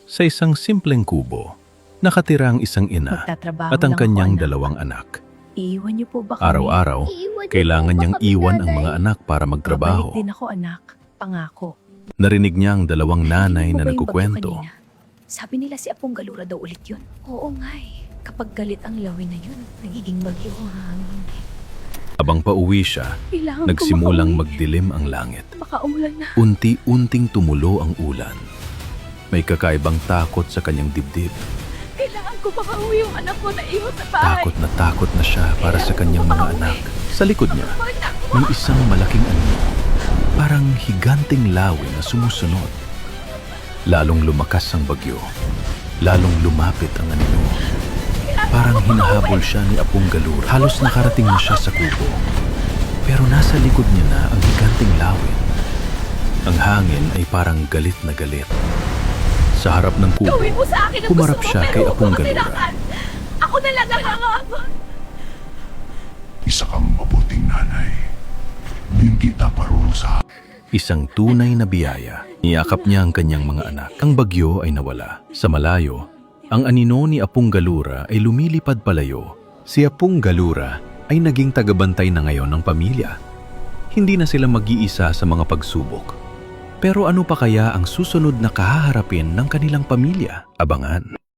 Sa isang simpleng kubo, nakatira ang isang ina Magtatrabaho at ang lang ako, kanyang anak. dalawang anak. Iiwan niyo po ba kami? Araw-araw, kailangan niyang iwan ang mga anak para Babalik magtrabaho. din ako, anak. Pangako. Narinig niya ang dalawang nanay Narinig mo na ba yung nagkukwento. bagyo kanina? Sabi nila si Apong Galura daw ulit yun. Oo nga eh. Kapag galit ang lawin na yun, nagiging bagyo ang hangin. Habang pauwi siya, Kailangan nagsimulang ko makauwi. magdilim ang langit. Baka umulan na. Unti-unting tumulo ang ulan. May kakaibang takot sa kanyang dibdib. Kailangan ko makauwi yung anak ko na iwan sa bahay. Takot na siya para sa kanyang mga anak. Sa likod niya, may isang malaking anino. Parang higanting lawin na sumusunod. Lalong lumakas ang bagyo. Lalong lumapit ang anino. Parang hinahabol siya ni Apong Galura. Halos nakarating na siya sa kubo. Pero nasa likod niya na ang higanting lawin. Ang hangin ay parang galit na galit. Sa harap ng kubo, Gawin mo sa akin ang humarap gusto mo, siya pero kay huwag Apong mo Galura. kailangan. Ako na lang ang Isa kang mabuting nanay. Hindi kita parusa. Isang tunay na biyaya. Niyakap niya ang kanyang mga anak. Ang bagyo ay nawala. Sa malayo, ang anino ni Apong Galura ay lumilipad palayo. Si Apong Galura ay naging tagabantay na ngayon ng pamilya. Hindi na sila mag-iisa sa mga pagsubok. Pero ano pa kaya ang susunod na kahaharapin ng kanilang pamilya? Abangan.